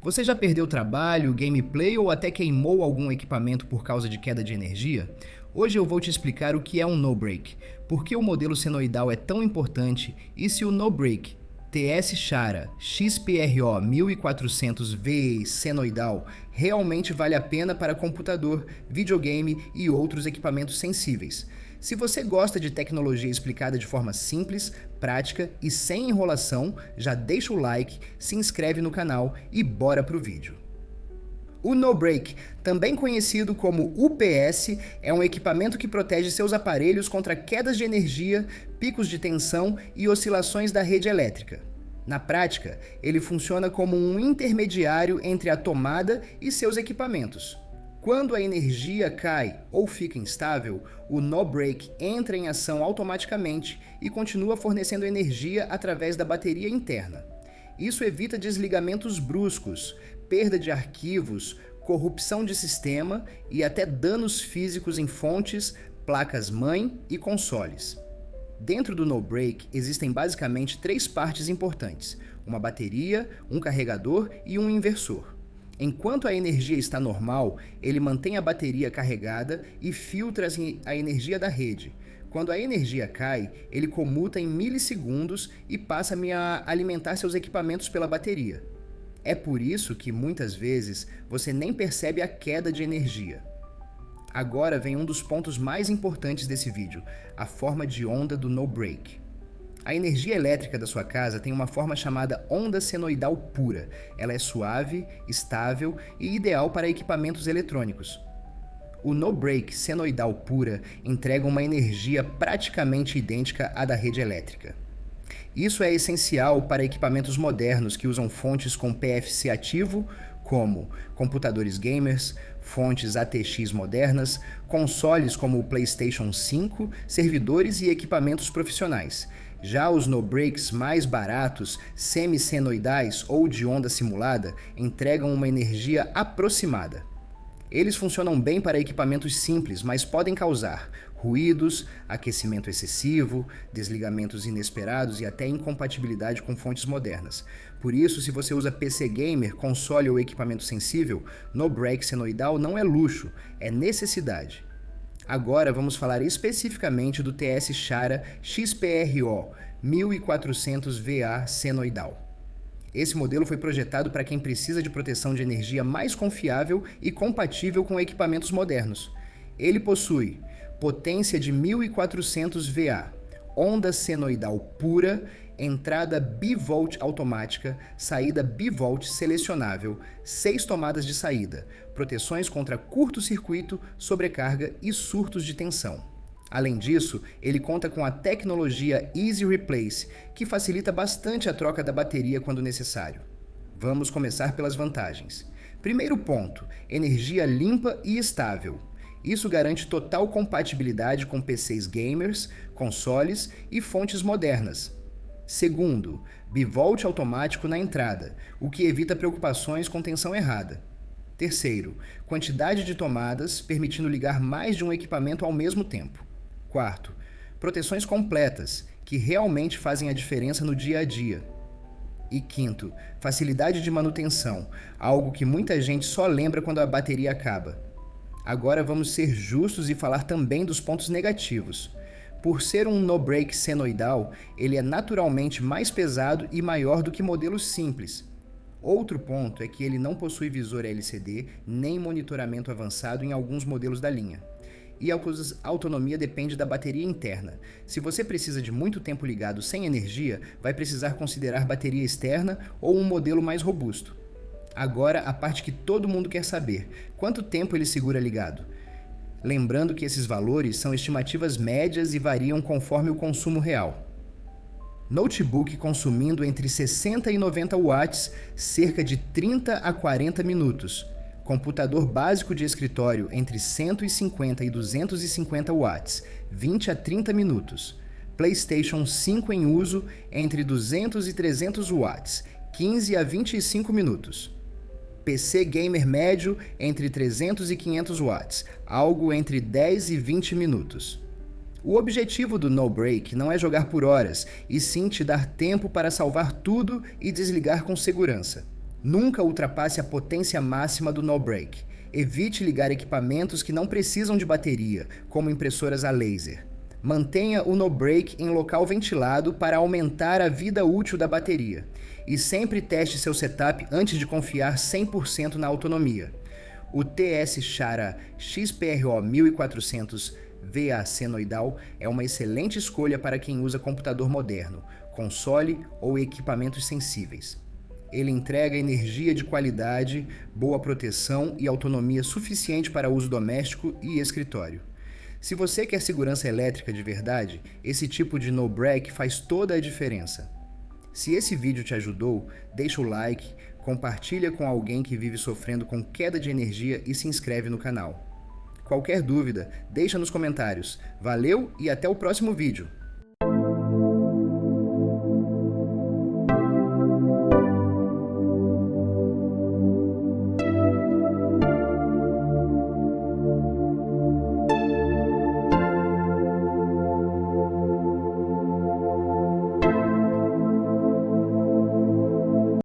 Você já perdeu trabalho, gameplay ou até queimou algum equipamento por causa de queda de energia? Hoje eu vou te explicar o que é um no-break, por que o modelo senoidal é tão importante e se o no-break TS Chara XPRO 1400VE senoidal realmente vale a pena para computador, videogame e outros equipamentos sensíveis. Se você gosta de tecnologia explicada de forma simples, prática e sem enrolação, já deixa o like, se inscreve no canal e bora pro vídeo. O no-break, também conhecido como UPS, é um equipamento que protege seus aparelhos contra quedas de energia, picos de tensão e oscilações da rede elétrica. Na prática, ele funciona como um intermediário entre a tomada e seus equipamentos. Quando a energia cai ou fica instável, o no-break entra em ação automaticamente e continua fornecendo energia através da bateria interna. Isso evita desligamentos bruscos, perda de arquivos, corrupção de sistema e até danos físicos em fontes, placas-mãe e consoles. Dentro do no-break existem basicamente três partes importantes: uma bateria, um carregador e um inversor. Enquanto a energia está normal, ele mantém a bateria carregada e filtra a energia da rede. Quando a energia cai, ele comuta em milissegundos e passa a alimentar seus equipamentos pela bateria. É por isso que, muitas vezes, você nem percebe a queda de energia. Agora vem um dos pontos mais importantes desse vídeo, a forma de onda do no-break. A energia elétrica da sua casa tem uma forma chamada onda senoidal pura. Ela é suave, estável e ideal para equipamentos eletrônicos. O no-break senoidal pura entrega uma energia praticamente idêntica à da rede elétrica. Isso é essencial para equipamentos modernos que usam fontes com PFC ativo, como computadores gamers, fontes ATX modernas, consoles como o PlayStation 5, servidores e equipamentos profissionais. Já os no-breaks mais baratos, semi-senoidais ou de onda simulada, entregam uma energia aproximada. Eles funcionam bem para equipamentos simples, mas podem causar ruídos, aquecimento excessivo, desligamentos inesperados e até incompatibilidade com fontes modernas. Por isso, se você usa PC gamer, console ou equipamento sensível, no-break senoidal não é luxo, é necessidade. Agora vamos falar especificamente do TS Chara XPRO 1400VA senoidal. Esse modelo foi projetado para quem precisa de proteção de energia mais confiável e compatível com equipamentos modernos. Ele possui potência de 1400 VA, onda senoidal pura, entrada bivolt automática, saída bivolt selecionável, 6 tomadas de saída, proteções contra curto-circuito, sobrecarga e surtos de tensão. Além disso, ele conta com a tecnologia Easy Replace, que facilita bastante a troca da bateria quando necessário. Vamos começar pelas vantagens. Primeiro ponto: energia limpa e estável. Isso garante total compatibilidade com PCs gamers, consoles e fontes modernas. Segundo, bivolt automático na entrada, o que evita preocupações com tensão errada. Terceiro, quantidade de tomadas, permitindo ligar mais de um equipamento ao mesmo tempo. Quarto, proteções completas, que realmente fazem a diferença no dia a dia. E quinto, facilidade de manutenção, algo que muita gente só lembra quando a bateria acaba. Agora vamos ser justos e falar também dos pontos negativos. Por ser um no-break senoidal, ele é naturalmente mais pesado e maior do que modelos simples. Outro ponto é que ele não possui visor LCD nem monitoramento avançado em alguns modelos da linha. E a autonomia depende da bateria interna. Se você precisa de muito tempo ligado sem energia, vai precisar considerar bateria externa ou um modelo mais robusto. Agora a parte que todo mundo quer saber: quanto tempo ele segura ligado? Lembrando que esses valores são estimativas médias e variam conforme o consumo real. Notebook consumindo entre 60 e 90 watts, cerca de 30 a 40 minutos. Computador básico de escritório entre 150 e 250 watts, 20 a 30 minutos. PlayStation 5 em uso entre 200 e 300 watts, 15 a 25 minutos. PC gamer médio entre 300 e 500 watts, algo entre 10 e 20 minutos. O objetivo do no-break não é jogar por horas, e sim te dar tempo para salvar tudo e desligar com segurança. Nunca ultrapasse a potência máxima do no-break. Evite ligar equipamentos que não precisam de bateria, como impressoras a laser. Mantenha o no-break em local ventilado para aumentar a vida útil da bateria. E sempre teste seu setup antes de confiar 100% na autonomia. O TS Chara XPRO 1400 VA senoidal é uma excelente escolha para quem usa computador moderno, console ou equipamentos sensíveis. Ele entrega energia de qualidade, boa proteção e autonomia suficiente para uso doméstico e escritório. Se você quer segurança elétrica de verdade, esse tipo de no-break faz toda a diferença. Se esse vídeo te ajudou, deixa o like, compartilha com alguém que vive sofrendo com queda de energia e se inscreve no canal. Qualquer dúvida, deixa nos comentários. Valeu e até o próximo vídeo!